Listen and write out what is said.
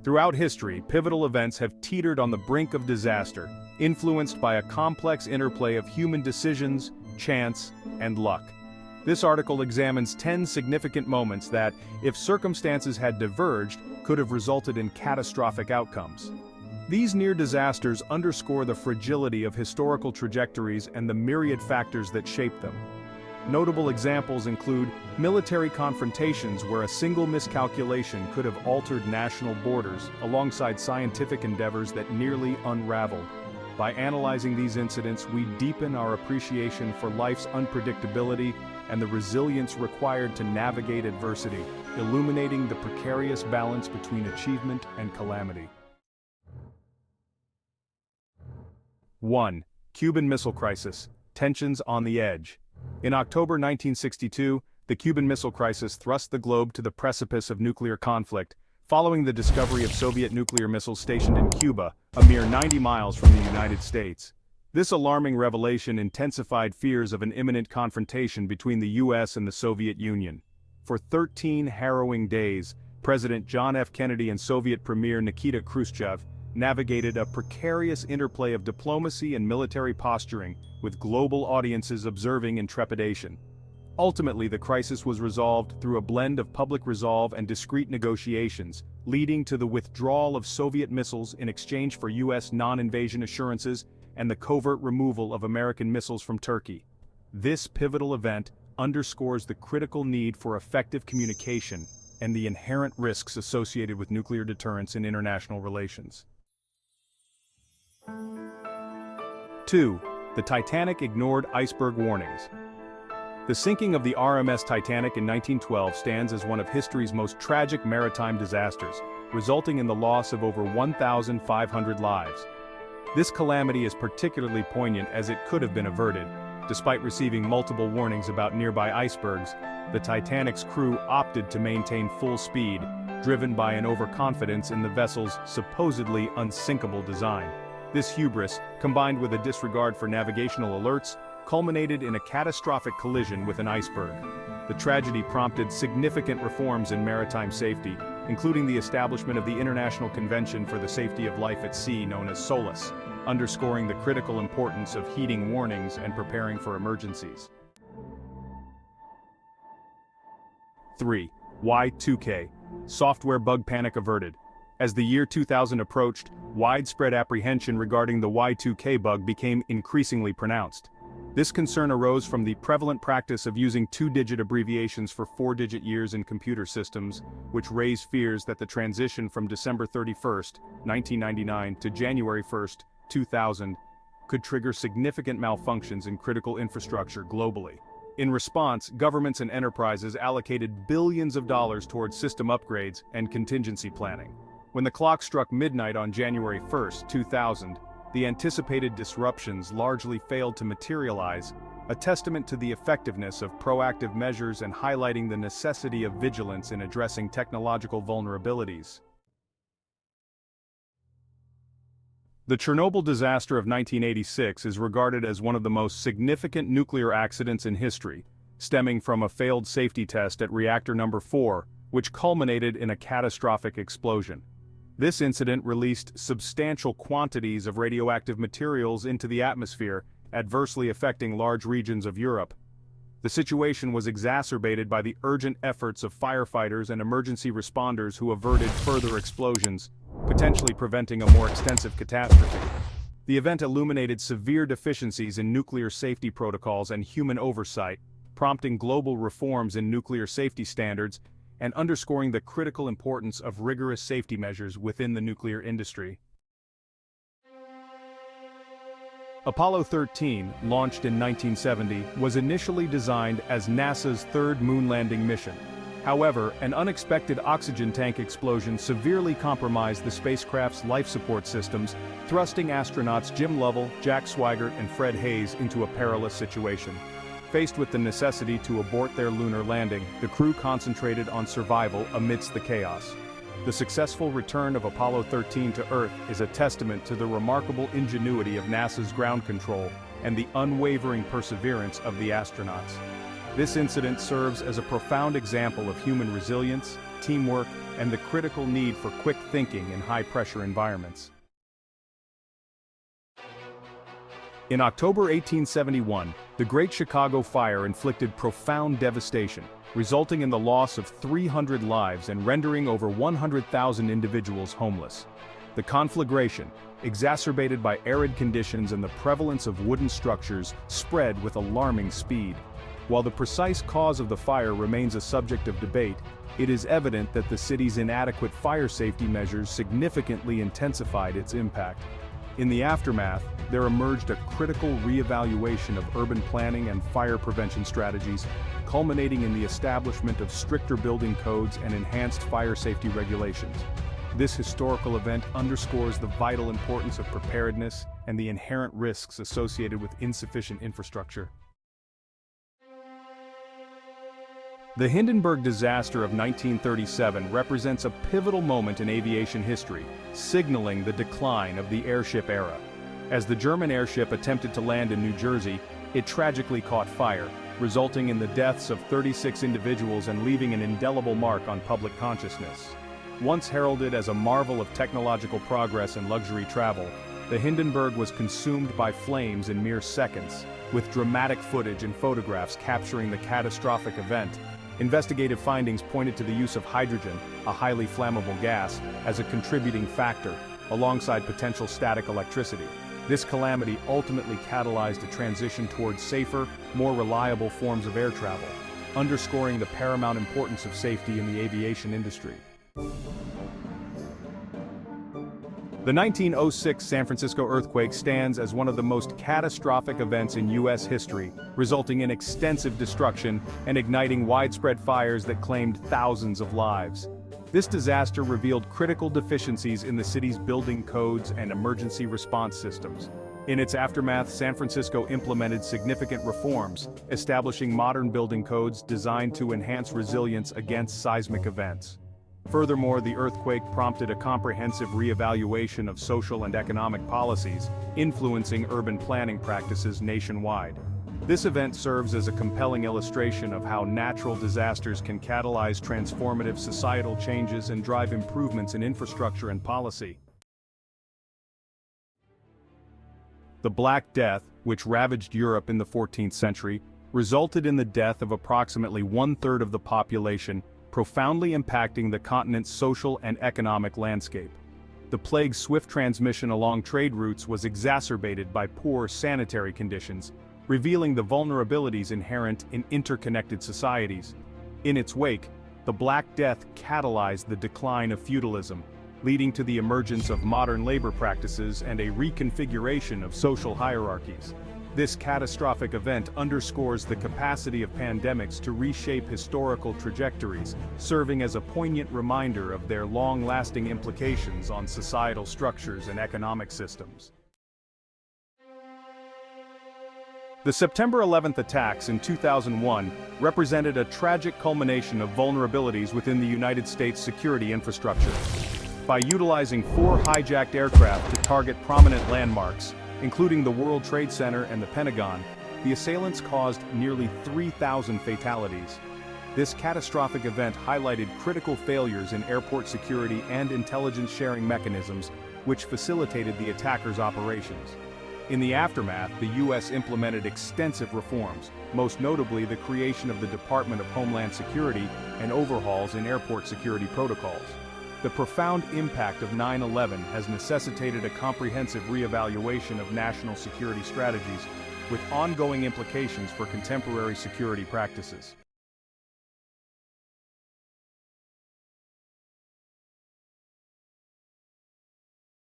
Throughout history, pivotal events have teetered on the brink of disaster, influenced by a complex interplay of human decisions, chance, and luck. This article examines 10 significant moments that, if circumstances had diverged, could have resulted in catastrophic outcomes. These near disasters underscore the fragility of historical trajectories and the myriad factors that shape them. Notable examples include military confrontations where a single miscalculation could have altered national borders, alongside scientific endeavors that nearly unraveled. By analyzing these incidents, we deepen our appreciation for life's unpredictability and the resilience required to navigate adversity, illuminating the precarious balance between achievement and calamity. 1. Cuban Missile Crisis. Tensions on the edge. In October 1962, the Cuban Missile Crisis thrust the globe to the precipice of nuclear conflict, following the discovery of Soviet nuclear missiles stationed in Cuba, a mere 90 miles from the United States. This alarming revelation intensified fears of an imminent confrontation between the US and the Soviet Union. For 13 harrowing days, President John F. Kennedy and Soviet Premier Nikita Khrushchev navigated a precarious interplay of diplomacy and military posturing, with global audiences observing in trepidation. Ultimately, the crisis was resolved through a blend of public resolve and discreet negotiations, leading to the withdrawal of Soviet missiles in exchange for US non-invasion assurances and the covert removal of American missiles from Turkey. This pivotal event underscores the critical need for effective communication and the inherent risks associated with nuclear deterrence in international relations. 2. The Titanic ignored iceberg warnings. The sinking of the RMS Titanic in 1912 stands as one of history's most tragic maritime disasters, resulting in the loss of over 1,500 lives. This calamity is particularly poignant as it could have been averted. Despite receiving multiple warnings about nearby icebergs, the Titanic's crew opted to maintain full speed, driven by an overconfidence in the vessel's supposedly unsinkable design. This hubris, combined with a disregard for navigational alerts, culminated in a catastrophic collision with an iceberg. The tragedy prompted significant reforms in maritime safety, including the establishment of the International Convention for the Safety of Life at Sea known as SOLAS, underscoring the critical importance of heeding warnings and preparing for emergencies. 3. Y2K. Software bug panic averted. As the year 2000 approached, widespread apprehension regarding the Y2K bug became increasingly pronounced. This concern arose from the prevalent practice of using two-digit abbreviations for four-digit years in computer systems, which raised fears that the transition from December 31, 1999 to January 1, 2000 could trigger significant malfunctions in critical infrastructure globally. In response, governments and enterprises allocated billions of dollars towards system upgrades and contingency planning. When the clock struck midnight on January 1, 2000, the anticipated disruptions largely failed to materialize, a testament to the effectiveness of proactive measures and highlighting the necessity of vigilance in addressing technological vulnerabilities. The Chernobyl disaster of 1986 is regarded as one of the most significant nuclear accidents in history, stemming from a failed safety test at Reactor number 4, which culminated in a catastrophic explosion. This incident released substantial quantities of radioactive materials into the atmosphere, adversely affecting large regions of Europe. The situation was exacerbated by the urgent efforts of firefighters and emergency responders who averted further explosions, potentially preventing a more extensive catastrophe. The event illuminated severe deficiencies in nuclear safety protocols and human oversight, prompting global reforms in nuclear safety standards and underscoring the critical importance of rigorous safety measures within the nuclear industry. Apollo 13, launched in 1970, was initially designed as NASA's third moon landing mission. However, an unexpected oxygen tank explosion severely compromised the spacecraft's life support systems, thrusting astronauts Jim Lovell, Jack Swigert, and Fred Hayes into a perilous situation. Faced with the necessity to abort their lunar landing, the crew concentrated on survival amidst the chaos. The successful return of Apollo 13 to Earth is a testament to the remarkable ingenuity of NASA's ground control and the unwavering perseverance of the astronauts. This incident serves as a profound example of human resilience, teamwork, and the critical need for quick thinking in high-pressure environments. In October 1871, the Great Chicago Fire inflicted profound devastation, resulting in the loss of 300 lives and rendering over 100,000 individuals homeless. The conflagration, exacerbated by arid conditions and the prevalence of wooden structures, spread with alarming speed. While the precise cause of the fire remains a subject of debate, it is evident that the city's inadequate fire safety measures significantly intensified its impact. In the aftermath, there emerged a critical re-evaluation of urban planning and fire prevention strategies, culminating in the establishment of stricter building codes and enhanced fire safety regulations. This historical event underscores the vital importance of preparedness and the inherent risks associated with insufficient infrastructure. The Hindenburg disaster of 1937 represents a pivotal moment in aviation history, signaling the decline of the airship era. As the German airship attempted to land in New Jersey, it tragically caught fire, resulting in the deaths of 36 individuals and leaving an indelible mark on public consciousness. Once heralded as a marvel of technological progress and luxury travel, the Hindenburg was consumed by flames in mere seconds, with dramatic footage and photographs capturing the catastrophic event. Investigative findings pointed to the use of hydrogen, a highly flammable gas, as a contributing factor, alongside potential static electricity. This calamity ultimately catalyzed a transition towards safer, more reliable forms of air travel, underscoring the paramount importance of safety in the aviation industry. The 1906 San Francisco earthquake stands as one of the most catastrophic events in U.S. history, resulting in extensive destruction and igniting widespread fires that claimed thousands of lives. This disaster revealed critical deficiencies in the city's building codes and emergency response systems. In its aftermath, San Francisco implemented significant reforms, establishing modern building codes designed to enhance resilience against seismic events. Furthermore, the earthquake prompted a comprehensive re-evaluation of social and economic policies, influencing urban planning practices nationwide. This event serves as a compelling illustration of how natural disasters can catalyze transformative societal changes and drive improvements in infrastructure and policy. The Black Death, which ravaged Europe in the 14th century, resulted in the death of approximately one-third of the population, profoundly impacting the continent's social and economic landscape. The plague's swift transmission along trade routes was exacerbated by poor sanitary conditions, revealing the vulnerabilities inherent in interconnected societies. In its wake, the Black Death catalyzed the decline of feudalism, leading to the emergence of modern labor practices and a reconfiguration of social hierarchies. This catastrophic event underscores the capacity of pandemics to reshape historical trajectories, serving as a poignant reminder of their long-lasting implications on societal structures and economic systems. The September 11th attacks in 2001 represented a tragic culmination of vulnerabilities within the United States security infrastructure. By utilizing 4 hijacked aircraft to target prominent landmarks, including the World Trade Center and the Pentagon, the assailants caused nearly 3,000 fatalities. This catastrophic event highlighted critical failures in airport security and intelligence sharing mechanisms, which facilitated the attackers' operations. In the aftermath, the U.S. implemented extensive reforms, most notably the creation of the Department of Homeland Security and overhauls in airport security protocols. The profound impact of 9/11 has necessitated a comprehensive reevaluation of national security strategies, with ongoing implications for contemporary security practices.